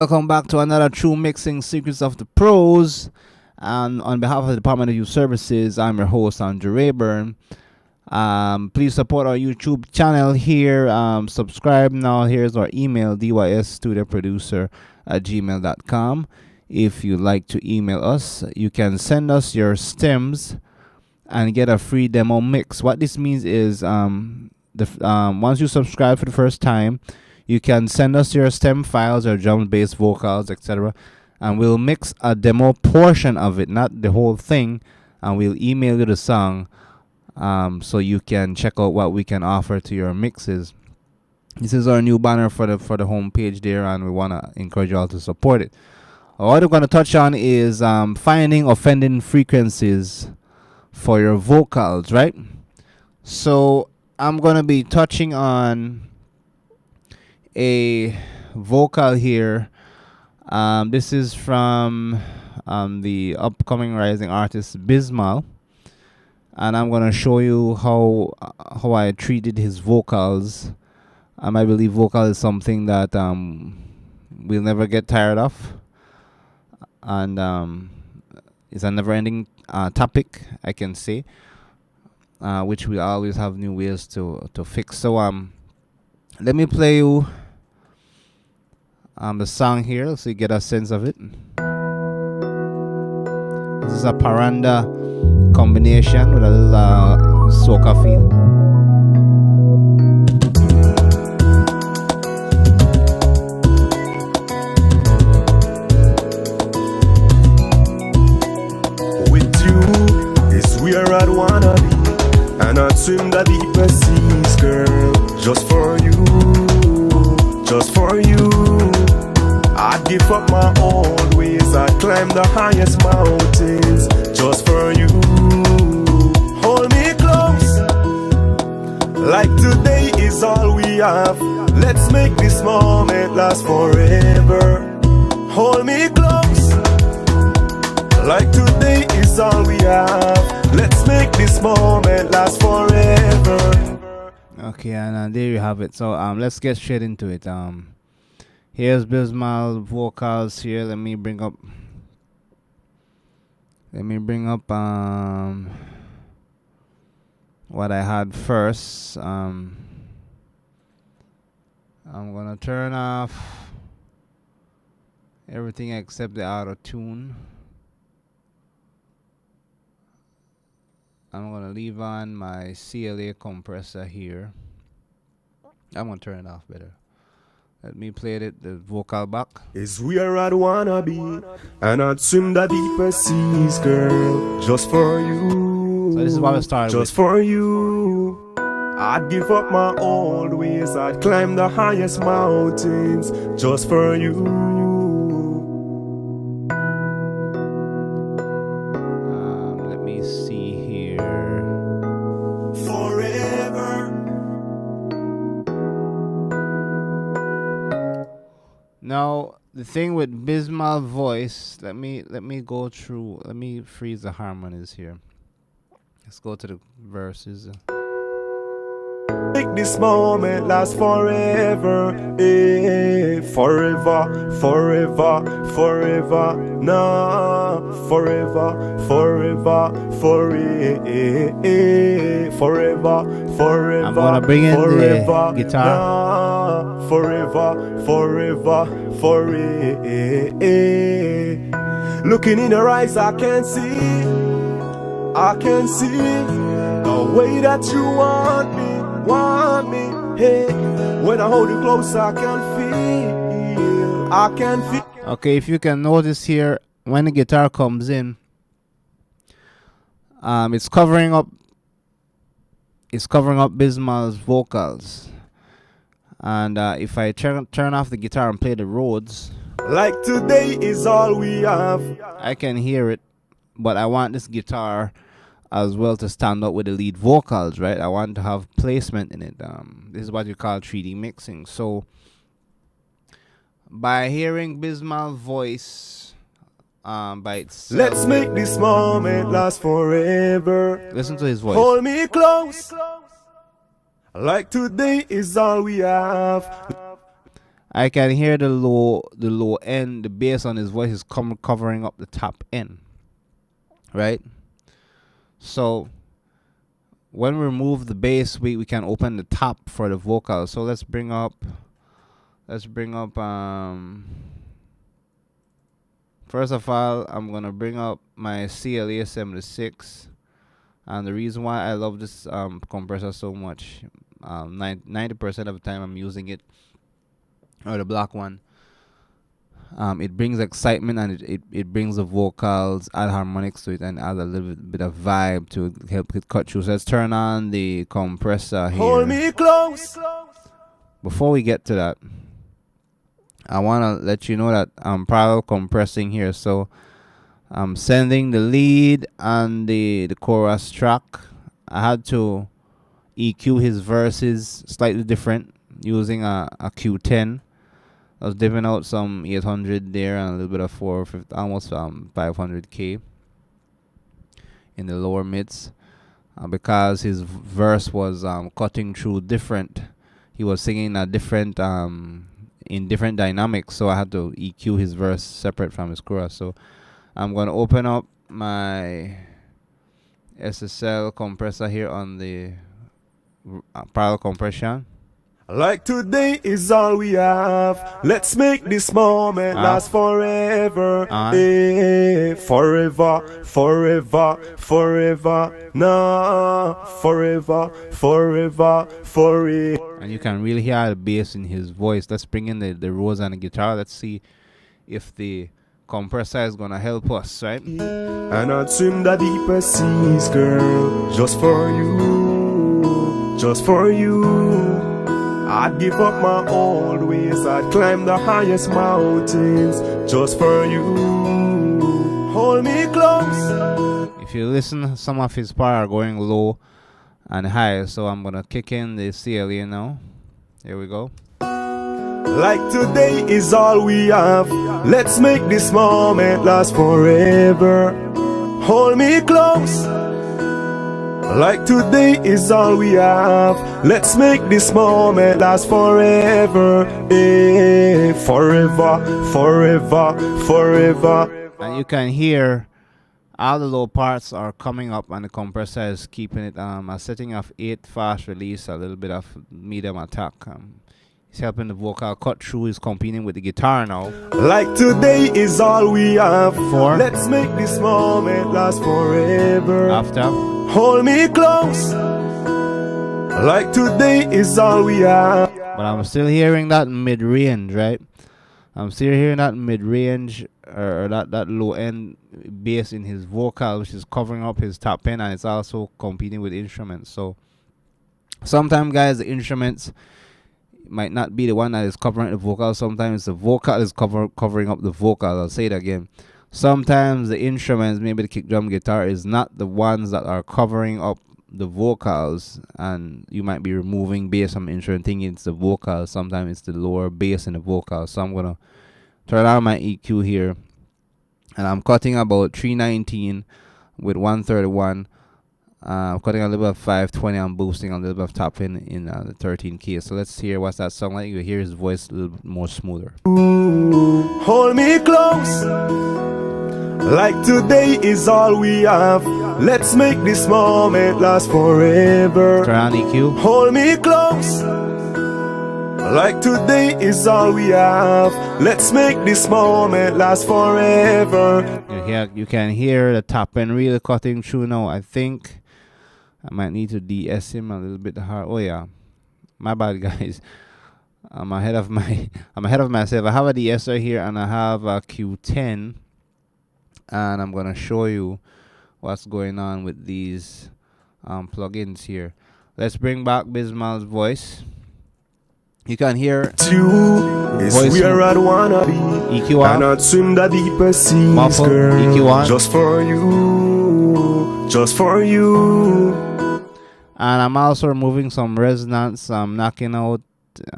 Welcome back to another True Mixing Secrets of the Pros. And on behalf of the Department of Youth Services, I'm your host, Andrew Rayburn. Please support our YouTube channel here. Subscribe now. Here's our email, dysstudioproducer@gmail.com. If you'd like to email us, you can send us your stems and get a free demo mix. What this means is once you subscribe for the first time, you can send us your stem files, your drum, bass, vocals, etc. And we'll mix a demo portion of it, not the whole thing. And we'll email you the song so you can check out what we can offer to your mixes. This is our new banner for the homepage there, and we want to encourage you all to support it. What we're going to touch on is finding offending frequencies for your vocals, right? So I'm going to be touching on a vocal here. This is from the upcoming rising artist Bismal, and I'm gonna show you how I treated his vocals. I believe vocal is something that we'll never get tired of, and it's a never-ending topic, I can say, which we always have new ways to fix. So let me play you the song here so you get a sense of it. This is a paranda combination with a little soca feel. With you is where I'd wanna be, and I'd swim the deepest seas, girl, just for you, just for you. I'd give up my old ways, I'd climb the highest mountains just for you. Hold me close, like today is all we have. Let's make this moment last forever. Hold me close, like today is all we have. Let's make this moment last forever. Okay, and there you have it. So let's get straight into it. Here's Bismal vocals here. Let me bring up what I had first. I'm gonna turn off everything except the auto tune. I'm gonna leave on my CLA compressor here. I'm gonna turn it off better. Let me play the vocal back. Is where I'd wanna be, and I'd swim the deepest seas, girl, just for you. So this is what we started just with. For you. I'd give up my old ways, I'd climb the highest mountains, just for you. Let me see here. Forever. Now the thing with Bismal voice, let me go through. Let me freeze the harmonies here. Let's go to the verses. Make this moment last forever, forever, forever, forever, nah, forever, forever, forever, forever, forever. I'm gonna bring in forever, the guitar. Nah, forever, forever, forever. Looking in your eyes, I can see the way that you want me, hey. When I hold you close, I can feel. Okay, if you can notice here, when the guitar comes in, it's covering up Bismal's vocals. And if I turn off the guitar and play the Rhodes, like today is all we have, I can hear it, but I want this guitar as well to stand up with the lead vocals, right? I want to have placement in it. This is what you call 3D mixing. So by hearing Bismal's voice by itself, let's make this moment last forever. Listen to his voice. Hold me close, like today is all we have. I can hear the low end, the bass on his voice is covering up the top end, right? So when we remove the bass, we can open the top for the vocal. So let's bring up first of all, I'm gonna bring up my CLA 76, and the reason why I love this compressor so much, 90% of the time I'm using it, or the black one. It brings excitement, and it brings the vocals, add harmonics to it, and add a little bit of vibe to help it cut through. So let's turn on the compressor here. Hold me close. Before we get to that, I want to let you know that I'm parallel compressing here. So I'm sending the lead and the chorus track. I had to EQ his verses slightly different using a Q10. I was dipping out some 800 there and a little bit of 450, almost 500k in the lower mids, because his verse was cutting through different. He was singing a different in different dynamics, so I had to EQ his verse separate from his chorus. So I'm gonna open up my SSL compressor here on the parallel compression. Like today is all we have. Let's make this moment last forever. Forever, forever, forever. Nah, forever, forever, forever. And you can really hear the bass in his voice. Let's bring in the Rhodes and the guitar. Let's see if the compressor is gonna help us, right? And I'd swim the deepest seas, girl, just for you, just for you. I'd give up my old ways, I'd climb the highest mountains, just for you. Hold me close. If you listen, some of his part are going low and high, so I'm gonna kick in the CLA now. Here we go. Like today is all we have. Let's make this moment last forever. Hold me close. Like today is all we have. Let's make this moment last forever. Forever, forever, forever. And you can hear all the low parts are coming up, and the compressor is keeping it a setting of 8 fast release, a little bit of medium attack. He's helping the vocal cut through. He's competing with the guitar now. Like today is all we have. 4. Let's make this moment last forever. After. Hold me close. Like today is all we have. But I'm still hearing that mid-range, right? I'm still hearing that mid-range or that low-end bass in his vocal, which is covering up his top end, and it's also competing with instruments. So sometimes, guys, the instruments might not be the one that is covering the vocal. Sometimes the vocal is covering up the vocal. I'll say it again. Sometimes the instruments, maybe the kick drum, guitar, is not the ones that are covering up the vocals, and you might be removing bass from the instrument thinking it's the vocals. Sometimes it's the lower bass in the vocals. So I'm gonna turn on my EQ here, and I'm cutting about 319 with 131. I'm cutting a little bit of 520. I'm boosting a little bit of top end in the 13K. So let's hear what's that sound like. You hear his voice a little bit more smoother. Ooh, hold me close. Like today is all we have. Let's make this moment last forever. Turn on EQ. Hold me close. Like today is all we have. Let's make this moment last forever. You can hear the top end really cutting through now. I think I might need to de-S him a little bit hard. Oh yeah, my bad, guys. I'm ahead of myself. I have a de-esser here, and I have a Q10, and I'm gonna show you what's going on with these plugins here. Let's bring back Bismal's voice. You can hear you is voice where I'd wanna be. EQ on. And I'd swim the deepest seas, Muffle, girl, EQ on. just for you, just for you. And I'm also removing some resonance. I'm knocking out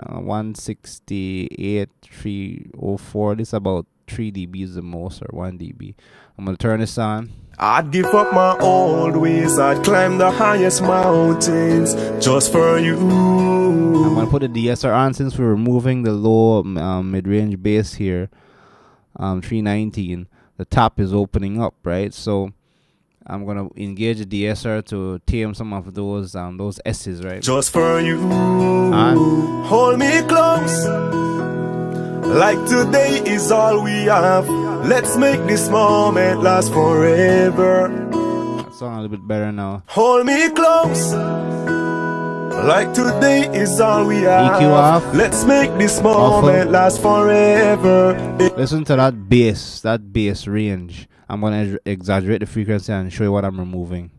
168 304. This is about 3 dBs the most, or 1 dB. I'm gonna turn this on. I'd give up my old ways, I'd climb the highest mountains just for you. I'm gonna put the DSR on since we're removing the low mid-range bass here. 319. The top is opening up, right? So I'm gonna engage the DSR to tame some of those S's, right? Just for you. And hold me close, like today is all we have. Let's make this moment last forever. that song a little bit better now. Hold me close, like today is all we have. EQ off. Let's make this moment last forever. Listen to that bass range. I'm gonna exaggerate the frequency and show you what I'm removing.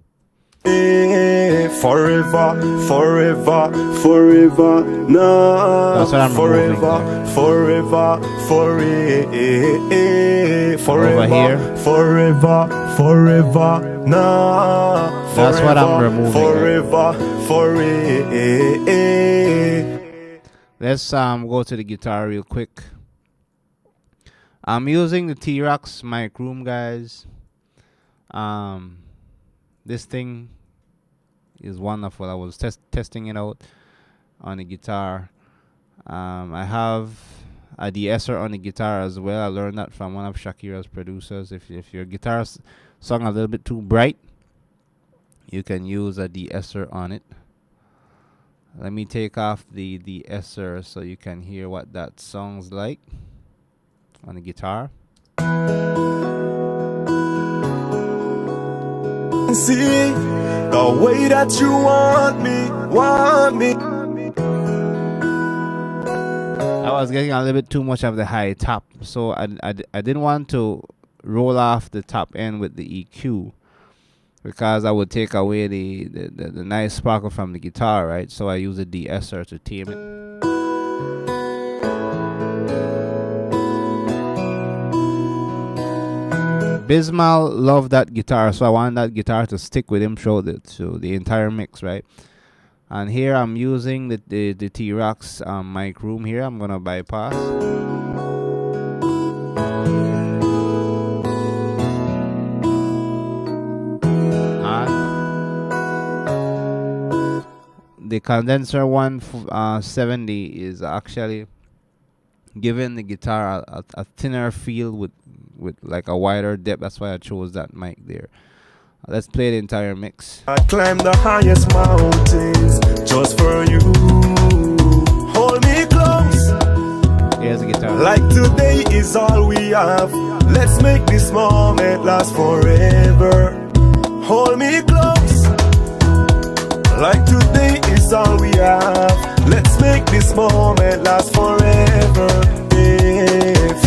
Forever, forever, forever, nah. That's what I'm removing forever, forever, forever, Over here. forever, forever, nah. That's what I'm removing. Forever, forever. Let's go to the guitar real quick. I'm using the T-Rox mic room, guys. This thing is wonderful. I was testing it out on the guitar. I have a de-esser on the guitar as well. I learned that from one of Shakira's producers. If your guitar song a little bit too bright, you can use a de-esser on it. Let me take off the de-esser so you can hear what that sounds like on the guitar. See the way that you want me. I was getting a little bit too much of the high top, so I didn't want to roll off the top end with the EQ, because I would take away the nice sparkle from the guitar, right? So I use a de-esser to tame it. Bismal loved that guitar, so I want that guitar to stick with him throughout the entire mix, right? And here I'm using the T-Rox mic room here. I'm gonna bypass. And the condenser 170 is actually giving the guitar a thinner feel with like a wider depth. That's why I chose that mic there. Let's play the entire mix. I climb the highest mountains just for you. Hold me close, Here's the guitar. like today is all we have. Let's make this moment last forever. Hold me close, like today is all we have. Let's make this moment last forever.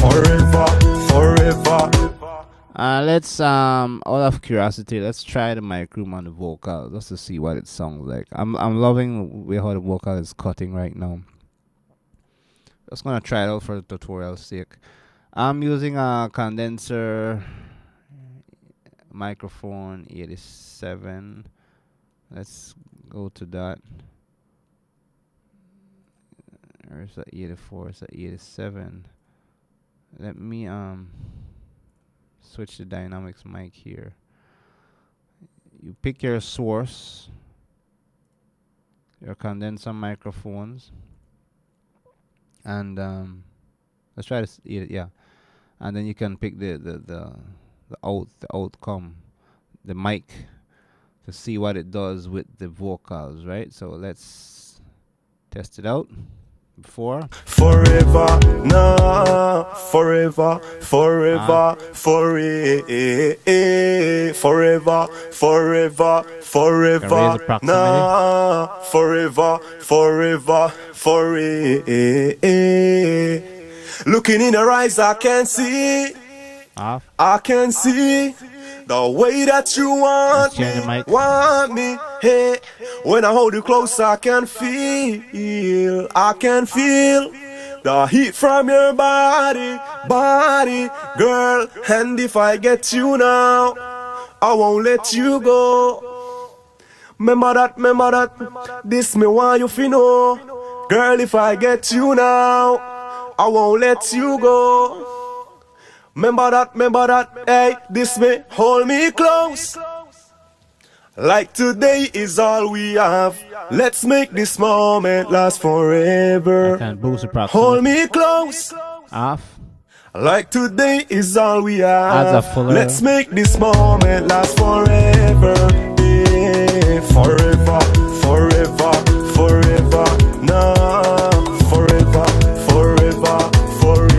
Forever, forever. Let's out of curiosity, let's try the mic room on the vocal just to see what it sounds like. I'm loving the way how the vocal is cutting right now. Just gonna try it out for the tutorial's sake. I'm using a condenser microphone 87. Let's go to that. Or is that 84? Is that 87? Let me switch the dynamics mic here. You pick your source, your condenser microphones, and let's try this. Yeah, and then you can pick the outcome, the mic, to see what it does with the vocals, right? So let's test it out. Forever, nah, forever, forever, forever, forever, forever, forever, nah, forever, forever, forever. Looking in her eyes, I can see, Off. I can see the way that you want me, hey. When I hold you close, I can feel the heat from your body, girl. And if I get you now, I won't let you go. Remember that, this me want you to know. Girl, if I get you now, I won't let you go. Remember that, hey, this may hold me close. Like today is all we have. Let's make this moment last I forever. can boost the Hold proximity. me close. Off. Like today is all we Adds a have. fuller. Let's make this moment last forever. Yeah, forever, forever, forever. Nah, forever, forever, forever.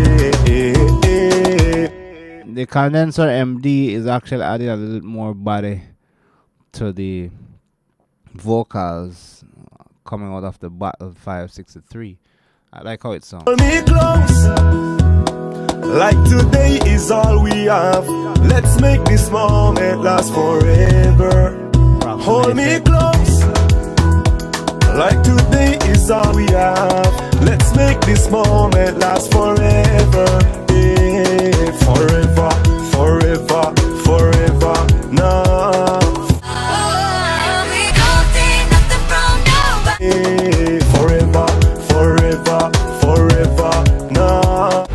The condenser MD is actually adding a little more body to the vocals coming out of the Battle 563. I like how it sounds. Hold me close. Like today is all we have. Let's make this moment last forever. Hold me close. Like today is all we have. Let's make this moment last forever. Yeah, forever, forever, forever. Nah. Yeah, forever, forever, forever. Nah.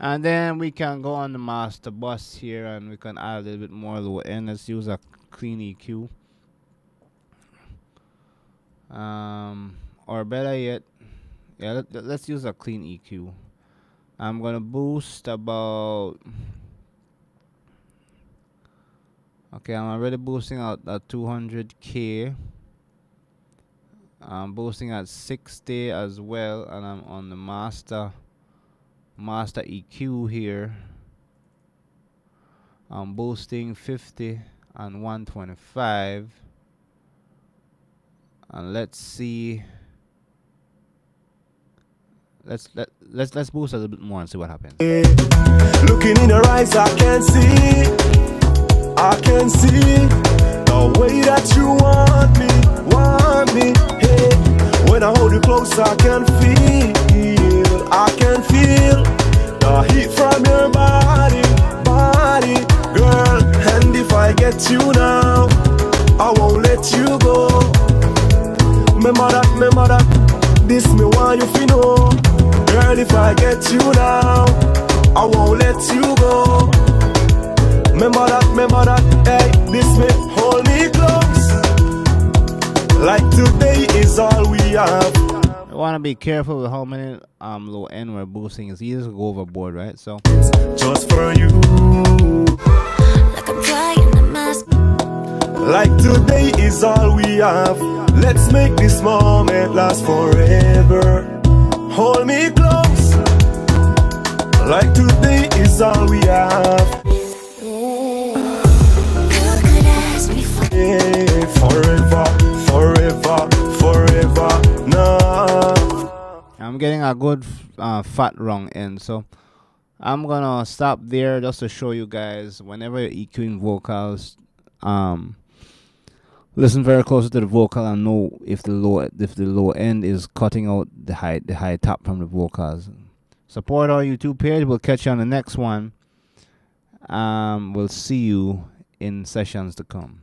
And then we can go on the master bus here and we can add a little bit more low end. Let's use a clean EQ. Or better yet, yeah, let's use a clean EQ. I'm gonna boost about. Okay, I'm already boosting out at 200k. I'm boosting at 60 as well, and I'm on the master EQ here. I'm boosting 50 and 125, and let's see. Let's boost a little bit more and see what happens. Looking in her eyes, I can see the way that you want me. Hey, when I hold you close, I can feel the heat from your body, girl. And if I get you now, I won't let you go. Remember that, this me want you to know. Girl, if I get you now, I won't let you go. Remember that, hey, this may hold me close. Like today is all we have. I want to be careful with how many low end we're boosting. It's easy to go overboard, right? So Just for you. Like I'm trying to mask. Like today is all we have. Let's make this moment last forever. Hold me close. Like today is all we have. You could ask me for Yeah, forever, forever, forever. Nah. I'm getting a good fat wrong end. So I'm gonna stop there just to show you guys whenever you're EQing vocals, listen very closely to the vocal and know if the low end is cutting out the high top from the vocals. Support our YouTube page. We'll catch you on the next one. We'll see you in sessions to come.